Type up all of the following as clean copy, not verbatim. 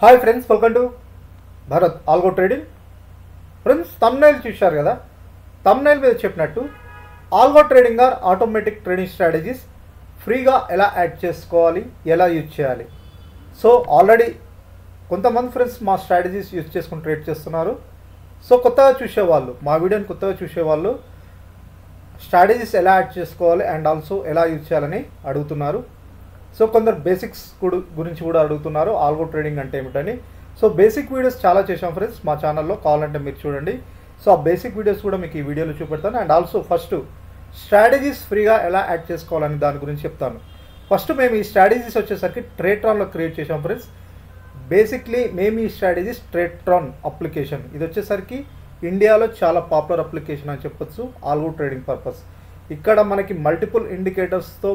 Hi friends, welcome to Bharat algo trading. Friends, thumbnail చూశారు కదా. Thumbnail మీద చెప్పినట్టు algo trading are automatic trading strategies ఫ్రీగా ఎలా యాడ్ చేసుకోవాలి, ఎలా యూజ్ చేయాలి. సో ఆల్రెడీ కొంతమంది ఫ్రెండ్స్ మా స్ట్రాటజీస్ యూజ్ చేసుకుని ట్రేడ్ చేస్తున్నారు. సో కొత్తగా చూసేవాళ్ళు, మా వీడియోని కొత్తగా చూసేవాళ్ళు స్ట్రాటజీస్ ఎలా యాడ్ చేసుకోవాలి అండ్ ఆల్సో ఎలా యూజ్ చేయాలని అడుగుతున్నారు. సో కొందరు బేసిక్స్ గురించి కూడా అడుగుతున్నారు, ఆల్గో ట్రేడింగ్ అంటే ఏమిటని. సో బేసిక్ వీడియోస్ చాలా చేసాం ఫ్రెండ్స్ మా ఛానల్లో, కావాలంటే మీరు చూడండి. సో ఆ బేసిక్ వీడియోస్ కూడా మీకు ఈ వీడియోలో చూపెడతాను. అండ్ ఆల్సో ఫస్ట్ స్ట్రాటజీస్ ఫ్రీగా ఎలా యాడ్ చేసుకోవాలని దాని గురించి చెప్తాను. ఫస్ట్ మేము ఈ స్ట్రాటజీస్ వచ్చేసరికి ట్రేట్రాన్లో క్రియేట్ చేసాం ఫ్రెండ్స్. బేసిక్లీ మేము ఈ స్ట్రాటజీస్ ట్రేట్రాన్ అప్లికేషన్, ఇది వచ్చేసరికి ఇండియాలో చాలా పాపులర్ అప్లికేషన్ అని చెప్పొచ్చు ఆల్గో ట్రేడింగ్ పర్పస్. ఇక్కడ మనకి మల్టిపుల్ ఇండికేటర్స్తో,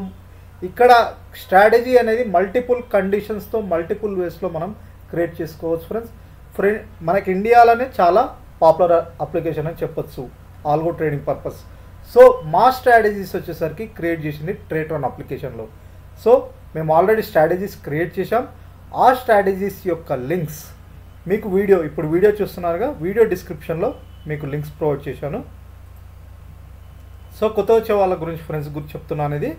ఇక్కడ స్ట్రాటజీ అనేది మల్టిపుల్ కండిషన్స్తో మల్టిపుల్ వేస్లో మనం క్రియేట్ చేసుకోవచ్చు ఫ్రెండ్స్. మనకి ఇండియాలోనే చాలా పాపులర్ అప్లికేషన్ అని చెప్పొచ్చు ఆల్గో ట్రేడింగ్ పర్పస్. సో మా స్ట్రాటజీస్ వచ్చేసరికి క్రియేట్ చేసింది ట్రేట్రాన్ అప్లికేషన్లో. సో మేము ఆల్రెడీ స్ట్రాటజీస్ క్రియేట్ చేసాం. ఆ స్ట్రాటజీస్ యొక్క లింక్స్ మీకు ఇప్పుడు వీడియో చూస్తున్నారుగా, వీడియో డిస్క్రిప్షన్లో మీకు లింక్స్ ప్రొవైడ్ చేశాను. సో కొత్త వచ్చే వాళ్ళ గురించి ఫ్రెండ్స్ గురించి చెప్తున్నాను ఇది.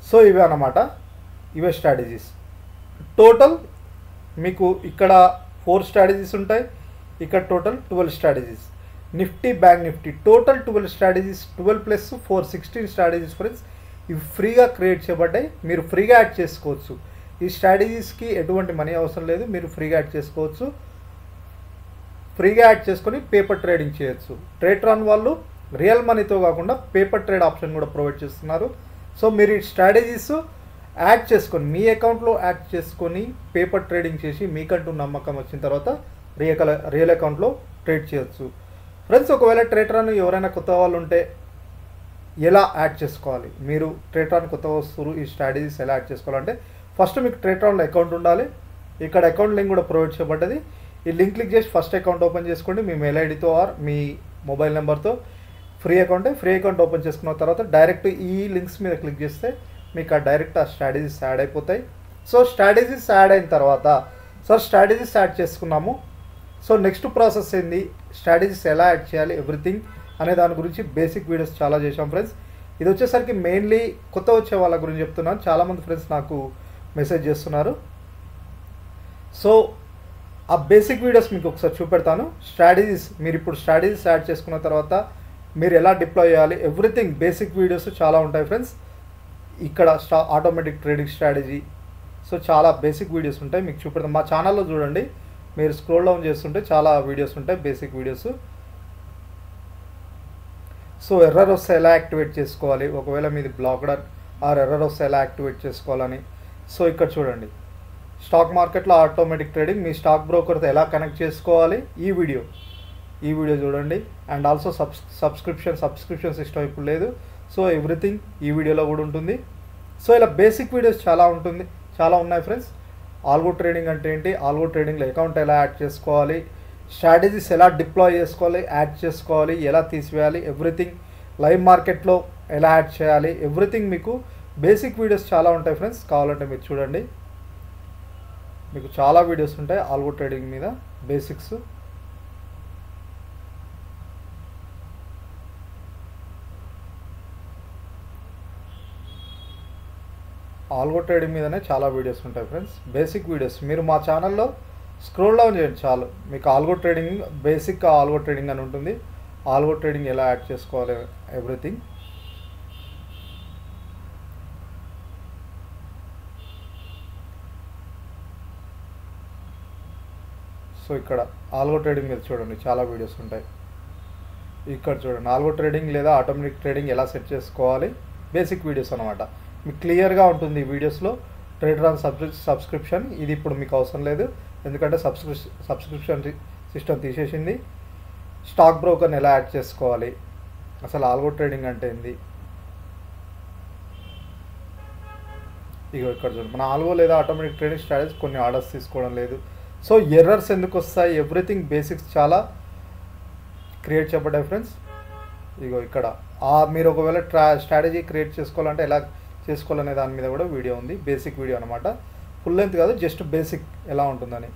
సో ఇవే అన్నమాట, ఇవే స్ట్రాటజీస్. టోటల్ మీకు ఇక్కడ 4 స్ట్రాటజీస్ ఉంటాయి, ఇక్కడ total 12 strategies. Nifty, bank Nifty total 12 strategies, 12 + 4 16 strategies friends. ఇవి ఫ్రీగా క్రియేట్ చేయబడ్డాయి, మీరు ఫ్రీగా యాడ్ చేసుకోవచ్చు. ఈ స్ట్రాటజీస్కి ఎటువంటి మనీ అవసరం లేదు, మీరు ఫ్రీగా యాడ్ చేసుకోవచ్చు. ఫ్రీగా యాడ్ చేసుకొని పేపర్ ట్రేడింగ్ చేయొచ్చు. ట్రేట్రాన్ వాళ్ళు రియల్ మనీతో కాకుండా పేపర్ ట్రేడ్ ఆప్షన్ కూడా ప్రొవైడ్ చేస్తున్నారు. సో మీరు ఈ స్ట్రాటజీస్ యాడ్ చేసుకొని మీ అకౌంట్లో యాడ్ చేసుకొని పేపర్ ట్రేడింగ్ చేసి మీకంటూ నమ్మకం వచ్చిన తర్వాత రియల్ అకౌంట్లో ట్రేడ్ చేయొచ్చు ఫ్రెండ్స్. ఒకవేళ ట్రేట్రాన్ ఎవరైనా కొత్త వాళ్ళు ఉంటే ఎలా యాడ్ చేసుకోవాలి, మీరు ట్రేట్రాన్ కొత్త వస్తువులు ఈ స్ట్రాటజీస్ ఎలా యాడ్ చేసుకోవాలంటే ఫస్ట్ మీకు ట్రేట్రాన్లో అకౌంట్ ఉండాలి. ఇక్కడ అకౌంట్ లింక్ కూడా ప్రొవైడ్ చేయబడ్డది. ఈ లింక్ క్లిక్ చేసి ఫస్ట్ అకౌంట్ ఓపెన్ చేసుకోండి మీ మెయిల్ ఐడితో ఆర్ మీ మొబైల్ నెంబర్తో. ఫ్రీ అకౌంట్ ఓపెన్ చేసుకున్న తర్వాత డైరెక్ట్ ఈ లింక్స్ మీద క్లిక్ చేస్తే మీకు డైరెక్ట్ ఆ స్ట్రాటజీస్ యాడ్ అయిపోతాయి. సో స్ట్రాటజీస్ యాడ్ అయిన తర్వాత స్ట్రాటజీస్ యాడ్ చేసుకున్నాము. సో నెక్స్ట్ ప్రాసెస్ ఏంది, స్ట్రాటజీస్ ఎలా యాడ్ చేయాలి ఎవ్రీథింగ్ అనే దాని గురించి బేసిక్ వీడియోస్ చాలా చేసాం ఫ్రెండ్స్. ఇది వచ్చేసరికి మెయిన్లీ కొత్త వచ్చే వాళ్ళ గురించి చెప్తున్నాను. చాలామంది ఫ్రెండ్స్ నాకు మెసేజ్ చేస్తున్నారు. సో ఆ బేసిక్ వీడియోస్ మీకు ఒకసారి చూపెడతాను. స్ట్రాటజీస్ మీరు ఇప్పుడు స్ట్రాటజీస్ యాడ్ చేసుకున్న తర్వాత మీరు ఎలా డిప్లాయ్ చేయాలి ఎవ్రీథింగ్ బేసిక్ వీడియోస్ చాలా ఉంటాయి ఫ్రెండ్స్. ఇక్కడ ఆటోమేటిక్ ట్రేడింగ్ స్ట్రాటజీ, సో చాలా బేసిక్ వీడియోస్ ఉంటాయి మీకు చూపెడతాం. మా ఛానల్లో చూడండి, మీరు స్క్రోల్ డౌన్ చేస్తుంటే చాలా వీడియోస్ ఉంటాయి బేసిక్ వీడియోస్. సో ఎర్రర్ వస్తే ఎలా యాక్టివేట్ చేసుకోవాలి, ఒకవేళ మీది బ్లాక్డ్ ఆర్ ఎర్రర్ వస్తే ఎలా యాక్టివేట్ చేసుకోవాలని. సో ఇక్కడ చూడండి, స్టాక్ మార్కెట్లో ఆటోమేటిక్ ట్రేడింగ్ మీ స్టాక్ బ్రోకర్తో ఎలా కనెక్ట్ చేసుకోవాలి, ఈ వీడియో చూడండి. అండ్ ఆల్సో సబ్స్క్రిప్షన్ సిస్టమ్ ఇప్పుడు లేదు. సో ఎవ్రీథింగ్ ఈ వీడియోలో కూడా ఉంటుంది. సో ఇలా బేసిక్ వీడియోస్ చాలా ఉన్నాయి ఫ్రెండ్స్. ఆల్గో ట్రేడింగ్ అంటే ఏంటి, ఆల్గో ట్రేడింగ్లో అకౌంట్ ఎలా యాడ్ చేసుకోవాలి, స్ట్రాటజీస్ ఎలా డిప్లాయ్ చేసుకోవాలి, యాడ్ చేసుకోవాలి, ఎలా తీసివేయాలి, ఎవ్రీథింగ్ లైవ్ మార్కెట్లో ఎలా యాడ్ చేయాలి, ఎవ్రీథింగ్ మీకు బేసిక్ వీడియోస్ చాలా ఉంటాయి ఫ్రెండ్స్. కావాలంటే మీరు చూడండి, మీకు చాలా వీడియోస్ ఉంటాయి ఆల్గో ట్రేడింగ్ మీద బేసిక్స్. ఆల్గో ట్రేడింగ్ మీదనే చాలా వీడియోస్ ఉంటాయి ఫ్రెండ్స్, బేసిక్ వీడియోస్. మీరు మా ఛానల్లో స్క్రోల్ డౌన్ చేయండి చాలు, మీకు algo trading basic algo trading అని ఉంటుంది. ఆల్గో ట్రేడింగ్ ఎలా యాడ్ చేసుకోవాలి ఎవ్రీథింగ్. సో ఇక్కడ ఆల్గో ట్రేడింగ్ మీద చూడండి చాలా వీడియోస్ ఉంటాయి. ఇక్కడ చూడండి ఆల్గో ట్రేడింగ్ లేదా ఆటోమేటిక్ ట్రేడింగ్ ఎలా సెట్ చేసుకోవాలి, బేసిక్ వీడియోస్ అనమాట. మీకు క్లియర్గా ఉంటుంది ఈ వీడియోస్లో. ట్రేట్రాన్ సబ్స్క్రిప్షన్ ఇది ఇప్పుడు మీకు అవసరం లేదు, ఎందుకంటే సబ్స్క్రిప్షన్ సిస్టమ్ తీసేసింది. స్టాక్ బ్రోకర్ని ఎలా యాడ్ చేసుకోవాలి, అసలు ఆల్గో ట్రేడింగ్ అంటే ఏంది, ఇక్కడ చూడండి. మన ఆల్గో లేదా ఆటోమేటిక్ ట్రేడింగ్ స్ట్రాటజీ కొన్ని ఆర్డర్స్ తీసుకోవడం లేదు. సో ఎర్రర్స్ ఎందుకు వస్తాయి, ఎవ్రీథింగ్ బేసిక్స్ చాలా క్రియేట్ చేయబడ్డాయి ఫ్రెండ్స్. ఇక్కడ మీరు ఒకవేళ స్ట్రాటజీ క్రియేట్ చేసుకోవాలంటే ఎలా చేసుకోవాలనే దాని మీద కూడా వీడియో ఉంది, బేసిక్ వీడియో అనమాట. ఫుల్ లెంత్ కాదు, జస్ట్ బేసిక్ ఎలా ఉంటుందని.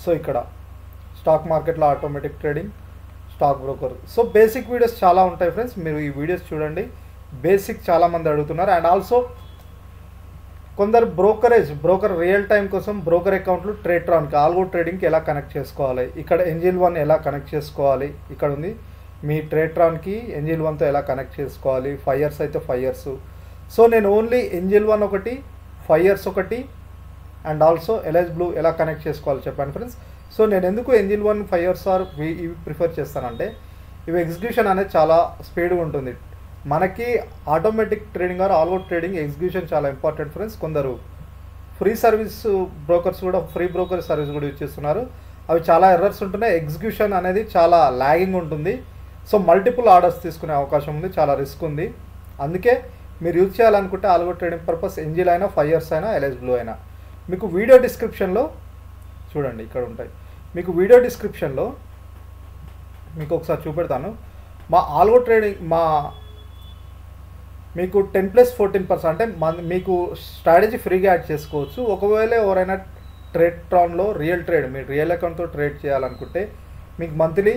సో ఇక్కడ స్టాక్ మార్కెట్లో automatic trading, stock broker. So basic videos చాలా ఉంటాయి ఫ్రెండ్స్, మీరు ఈ వీడియోస్ చూడండి. బేసిక్ చాలామంది అడుగుతున్నారు. అండ్ ఆల్సో కొందరు బ్రోకర్ రియల్ టైం కోసం బ్రోకర్ అకౌంట్లు ట్రేట్రాన్కి ఆల్గో ట్రేడింగ్కి ఎలా కనెక్ట్ చేసుకోవాలి, ఇక్కడ ఎంజిల్ వన్ ఎలా కనెక్ట్ చేసుకోవాలి, ఇక్కడ ఉంది మీ ట్రేట్రాన్కి ఎంజిల్ వన్తో ఎలా కనెక్ట్ చేసుకోవాలి. 5 years అయితే 5 years. సో నేను ఓన్లీ ఎంజిల్ వన్ ఒకటి, 5 years ఒకటి, అండ్ ఆల్సో ఎల్ఎస్ బ్లూ ఎలా కనెక్ట్ చేసుకోవాలి చెప్పాను ఫ్రెండ్స్. సో నేను ఎందుకు ఎంజిల్ వన్ 5 years ఇవి ప్రిఫర్ చేస్తానంటే ఇవి ఎగ్జిక్యూషన్ అనేది చాలా స్పీడ్గా ఉంటుంది. మనకి automatic trading are algo trading execution చాలా ఇంపార్టెంట్ ఫ్రెండ్స్. కొందరు ఫ్రీ సర్వీస్ బ్రోకర్స్ కూడా, ఫ్రీ బ్రోకర్ సర్వీస్ కూడా యూజ్ చేస్తున్నారు. అవి చాలా ఎర్రర్స్ ఉంటున్నాయి, ఎగ్జిక్యూషన్ అనేది చాలా లాగింగ్ ఉంటుంది. సో మల్టిపుల్ ఆర్డర్స్ తీసుకునే అవకాశం ఉంది, చాలా రిస్క్ ఉంది. అందుకే మీరు యూజ్ చేయాలనుకుంటే ఆల్గో ట్రేడింగ్ పర్పస్ ఎంజిల్ అయినా 5 years అయినా ఎల్ఎస్ బ్లూ అయినా మీకు వీడియో డిస్క్రిప్షన్లో చూడండి, ఇక్కడ ఉంటాయి. మీకు వీడియో డిస్క్రిప్షన్లో మీకు ఒకసారి చూపెడతాను. మా ఆల్గో ట్రేడింగ్ మీకు 10+14% అంటే మీకు స్ట్రాటజీ ఫ్రీగా యాడ్ చేసుకోవచ్చు. ఒకవేళ ఎవరైనా ట్రేట్రాన్లో మీరు రియల్ అకౌంట్తో ట్రేడ్ చేయాలనుకుంటే మీకు మంత్లీ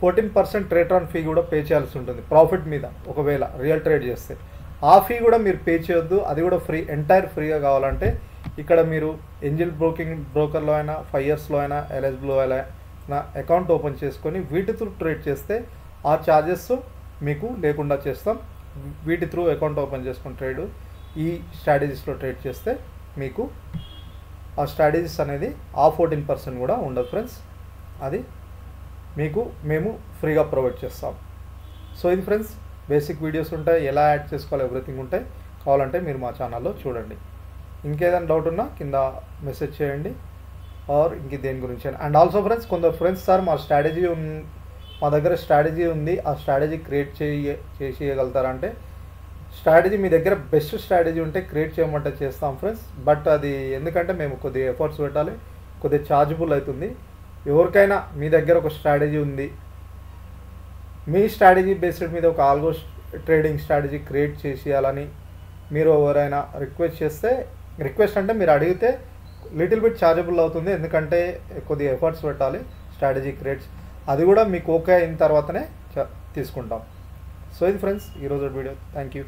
14% ట్రేట్రాన్ ఫీ కూడా పే చేయాల్సి ఉంటుంది ప్రాఫిట్ మీద. ఒకవేళ రియల్ ట్రేడ్ చేస్తే ఆ ఫీ కూడా మీరు పే చేయొద్దు, అది కూడా ఎంటైర్ ఫ్రీగా కావాలంటే ఇక్కడ మీరు ఎంజిల్ బ్రోకర్లో అయినా 5 yearsలో అయినా ఎల్ఎస్ బ్లూ అయినా అకౌంట్ ఓపెన్ చేసుకొని వీటి త్రూ ట్రేడ్ చేస్తే ఆ ఛార్జెస్ మీకు లేకుండా చేస్తాం. వీటి త్రూ అకౌంట్ ఓపెన్ చేసుకుని ఈ స్ట్రాటజీస్లో ట్రేడ్ చేస్తే మీకు ఆ స్ట్రాటజీస్ అనేది ఆ 14% కూడా ఉండదు ఫ్రెండ్స్. అది మీకు మేము ఫ్రీగా ప్రొవైడ్ చేస్తాం. సో ఇది ఫ్రెండ్స్ బేసిక్ వీడియోస్ ఉంటాయి, ఎలా యాడ్ చేసుకోవాలి ఎవ్రీథింగ్ ఉంటాయి. కావాలంటే మీరు మా ఛానల్లో చూడండి. ఇంకేదైనా డౌట్ ఉన్నా కింద మెసేజ్ చేయండి ఆర్ ఇంక దేని గురించి. అండ్ ఆల్సో ఫ్రెండ్స్ కొందరు ఫ్రెండ్స్ సార్ మా దగ్గర స్ట్రాటజీ ఉంది, ఆ స్ట్రాటజీ క్రియేట్ చేయగలుగుతారంటే స్ట్రాటజీ మీ దగ్గర బెస్ట్ స్ట్రాటజీ ఉంటే క్రియేట్ చేయమంటే చేస్తాం ఫ్రెండ్స్. బట్ అది ఎందుకంటే మేము కొద్దిగా ఎఫర్ట్స్ పెట్టాలి, కొద్దిగా ఛార్జబుల్ అవుతుంది. ఎవరికైనా మీ దగ్గర ఒక స్ట్రాటజీ ఉంది, మీ స్ట్రాటజీ బేస్డ్ మీద ఒక ఆల్గో ట్రేడింగ్ స్ట్రాటజీ క్రియేట్ చేసేయాలని మీరు ఎవరైనా రిక్వెస్ట్ అంటే మీరు అడిగితే లిటిల్ బిట్ ఛార్జబుల్ అవుతుంది, ఎందుకంటే కొద్దిగా ఎఫర్ట్స్ పెట్టాలి స్ట్రాటజీ క్రియేట్స్. అది కూడా మీకు ఓకే అయిన తర్వాతనే తీసుకుంటాం. సో ఇది ఫ్రెండ్స్ ఈరోజు వీడియో. Thank you.